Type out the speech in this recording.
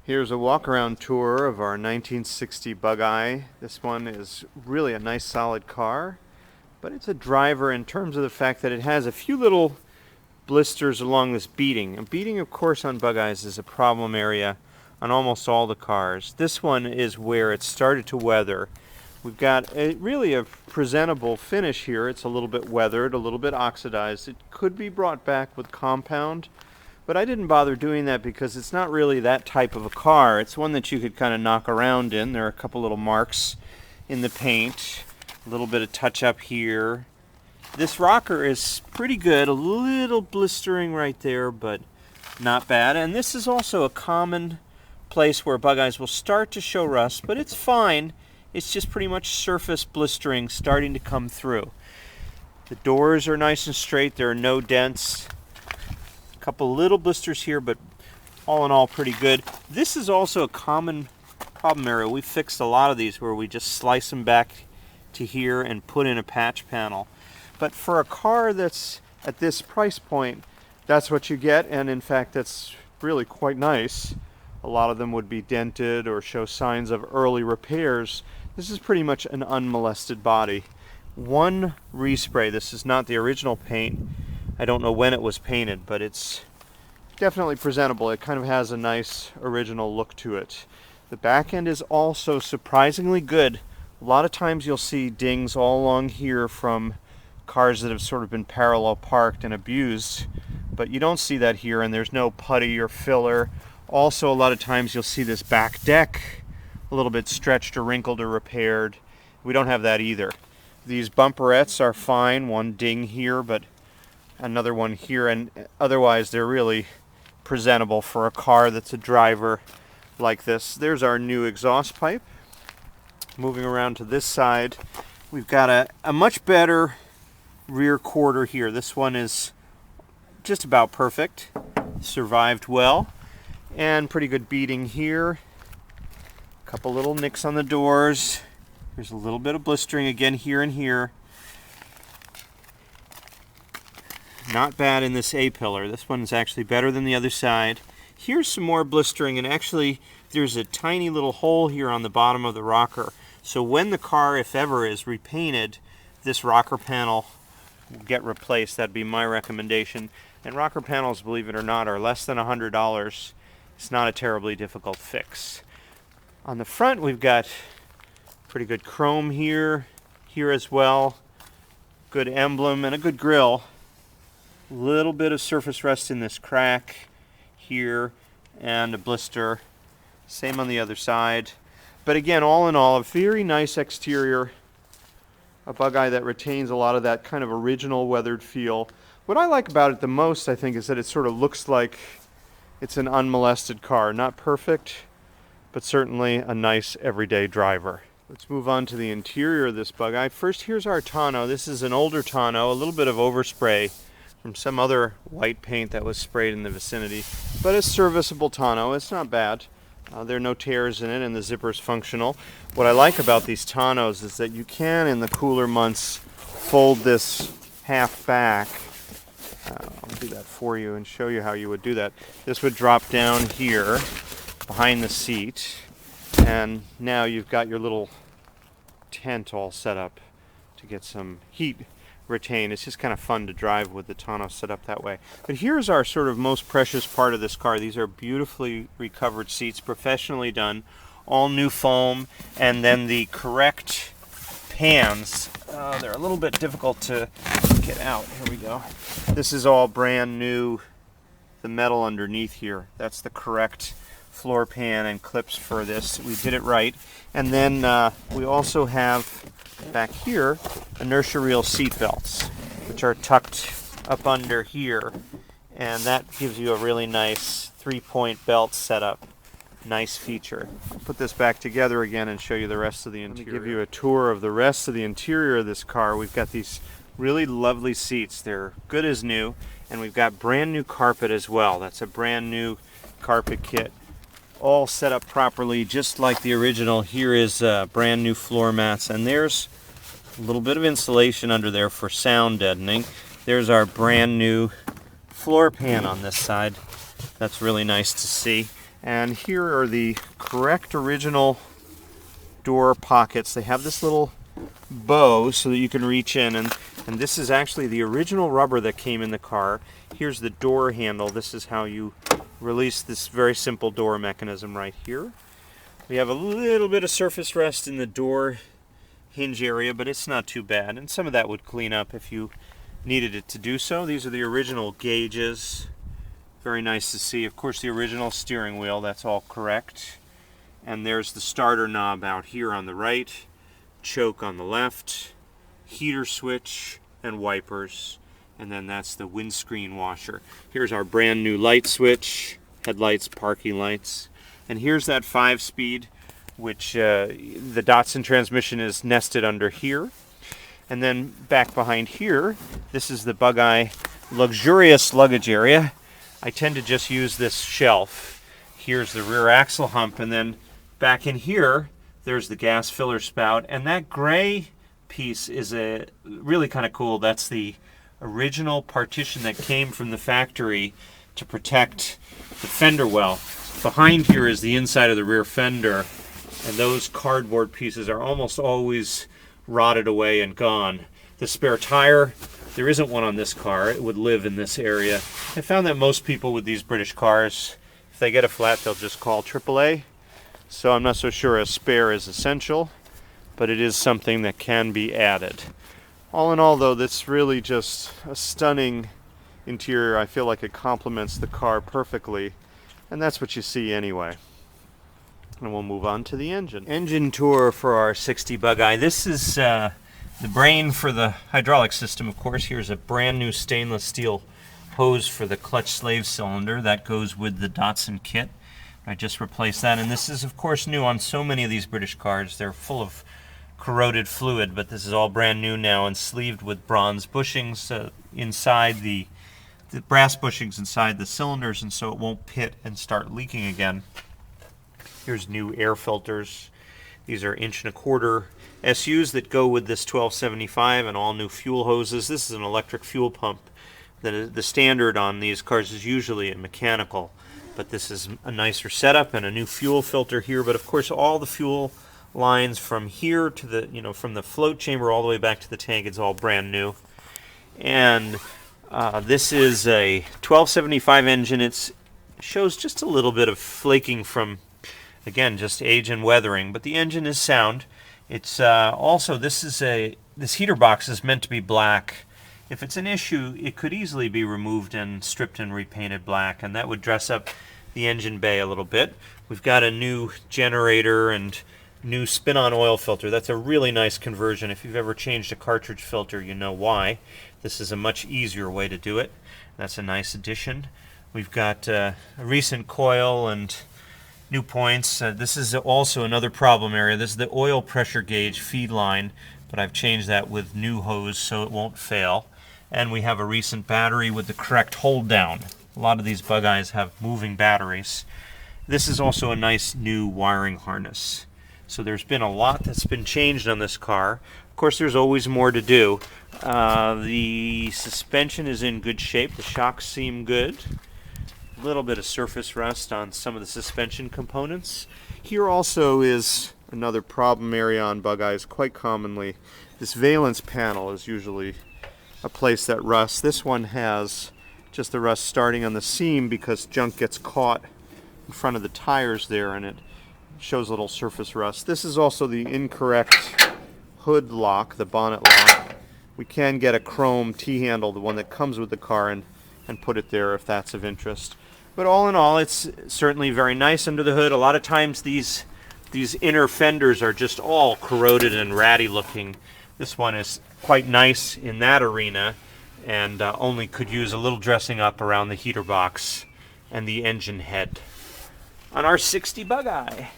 Here's a walk-around tour of our 1960 Bugeye. This one is really a nice solid car, but it's a driver in terms of the fact that it has a few little blisters along this beading. And beading, of course, on Bugeyes is a problem area on almost all the cars. This one is where it started to weather. We've got really a presentable finish here. It's a little bit weathered, a little bit oxidized. It could be brought back with compound, but I didn't bother doing that because it's not really that type of a car. It's one that you could kind of knock around in. There are a couple little marks in the paint, a little bit of touch up here. This rocker is pretty good, a little blistering right there, but not bad. And this is also a common place where Bugeyes will start to show rust, but it's fine. It's just pretty much surface blistering starting to come through. The doors are nice and straight. There are no dents. Couple little blisters here, but all in all pretty good. This is also a common problem area. We fixed a lot of these where we just slice them back to here and put in a patch panel. But for a car that's at this price point, that's what you get, and in fact that's really quite nice. A lot of them would be dented or show signs of early repairs. This is pretty much an unmolested body. One respray. This is not the original paint. I don't know when it was painted, but it's definitely presentable. It kind of has a nice original look to it. The back end is also surprisingly good. A lot of times you'll see dings all along here from cars that have sort of been parallel parked and abused, but you don't see that here, and there's no putty or filler. Also, a lot of times you'll see this back deck a little bit stretched or wrinkled or repaired. We don't have that either. These bumperettes are fine. One ding here, but another one here, and otherwise they're really presentable for a car that's a driver like this. There's our new exhaust pipe. Moving around to this side, we've got a much better rear quarter here. This one is just about perfect, survived well, and pretty good beading here. A couple little nicks on the doors. There's a little bit of blistering again here and here. Not bad in this A-pillar. This one's actually better than the other side. Here's some more blistering, and actually there's a tiny little hole here on the bottom of the rocker. So when the car, if ever, is repainted, this rocker panel will get replaced. That'd be my recommendation. And rocker panels, believe it or not, are less than $100. It's not a terribly difficult fix. On the front, we've got pretty good chrome here as well. Good emblem and a good grille. Little bit of surface rust in this crack here and a blister. Same on the other side. But again, all in all, a very nice exterior. A Bugeye that retains a lot of that kind of original weathered feel. What I like about it the most, I think, is that it sort of looks like it's an unmolested car. Not perfect, but certainly a nice everyday driver. Let's move on to the interior of this Bugeye. First, here's our tonneau. This is an older tonneau, a little bit of overspray from some other white paint that was sprayed in the vicinity, but a serviceable tonneau. It's not bad. There are no tears in it, and the zipper's functional. What I like about these tonneaus is that you can, in the cooler months, fold this half back. I'll do that for you and show you how you would do that. This would drop down here behind the seat, and now you've got your little tent all set up to get some heat retained. It's just kind of fun to drive with the tonneau set up that way. But here's our sort of most precious part of this car. These are beautifully recovered seats, professionally done, all new foam, and then the correct pans. They're a little bit difficult to get out. Here we go. This is all brand new. The metal underneath here, that's the correct floor pan and clips for this. We did it right. And then we also have back here inertia reel seat belts, which are tucked up under here, and that gives you a really nice 3-point belt setup. Nice feature. I'll put this back together again and show you the rest of the interior. Let me give you a tour of the rest of the interior of this car. We've got these really lovely seats. They're good as new, and we've got brand new carpet as well. That's a brand new carpet kit, all set up properly just like the original. Here is brand new floor mats, and there's a little bit of insulation under there for sound deadening. There's our brand new floor pan on this side. That's really nice to see. And here are the correct original door pockets. They have this little bow so that you can reach in, and this is actually the original rubber that came in the car. Here's the door handle. This is how you release this very simple door mechanism right here. We have a little bit of surface rust in the door hinge area, but it's not too bad, and some of that would clean up if you needed it to do so. These are the original gauges. Very nice to see. Of course, the original steering wheel, that's all correct. And there's the starter knob out here on the right, choke on the left, heater switch, and wipers. And then that's the windscreen washer. Here's our brand new light switch, headlights, parking lights. And here's that 5-speed, which the Datsun transmission is nested under here. And then back behind here, this is the Bugeye luxurious luggage area. I tend to just use this shelf. Here's the rear axle hump, and then back in here, there's the gas filler spout. And that gray piece is really kind of cool. That's the original partition that came from the factory to protect the fender well. Behind here is the inside of the rear fender, and those cardboard pieces are almost always rotted away and gone. The spare tire, there isn't one on this car. It would live in this area. I found that most people with these British cars, if they get a flat, they'll just call AAA. So I'm not so sure a spare is essential, but it is something that can be added. All in all, though, that's really just a stunning interior. I feel like it complements the car perfectly, and that's what you see anyway. And we'll move on to the engine. Engine tour for our 60 Bugeye. This is the brain for the hydraulic system, of course. Here's a brand new stainless steel hose for the clutch slave cylinder. That goes with the Datsun kit. I just replaced that, and this is, of course, new on so many of these British cars. They're full of corroded fluid, but this is all brand new now and sleeved with bronze bushings inside the brass bushings inside the cylinders, and so it won't pit and start leaking again. Here's new air filters. These are 1.25" SUs that go with this 1275, and all new fuel hoses. This is an electric fuel pump. The standard on these cars is usually a mechanical, but this is a nicer setup and a new fuel filter here. But of course, all the fuel lines from here to the, from the float chamber all the way back to the tank, it's all brand new. And this is a 1275 engine. It shows just a little bit of flaking from, again, just age and weathering, but the engine is sound. It's also, this heater box is meant to be black. If it's an issue, it could easily be removed and stripped and repainted black, and that would dress up the engine bay a little bit. We've got a new generator and new spin-on oil filter. That's a really nice conversion. If you've ever changed a cartridge filter, you know why. This is a much easier way to do it. That's a nice addition. We've got a recent coil and new points. This is also another problem area. This is the oil pressure gauge feed line, but I've changed that with new hose so it won't fail. And we have a recent battery with the correct hold down. A lot of these Bugeyes have moving batteries. This is also a nice new wiring harness. So there's been a lot that's been changed on this car. Of course, there's always more to do. The suspension is in good shape. The shocks seem good. A little bit of surface rust on some of the suspension components. Here also is another problem area on Bugeyes quite commonly. This valence panel is usually a place that rusts. This one has just the rust starting on the seam because junk gets caught in front of the tires there, and it shows a little surface rust. This is also the incorrect hood lock, the bonnet lock. We can get a chrome T-handle, the one that comes with the car, and put it there if that's of interest. But all in all, it's certainly very nice under the hood. A lot of times these inner fenders are just all corroded and ratty looking. This one is quite nice in that arena, and only could use a little dressing up around the heater box and the engine head on our 60 Bugeye.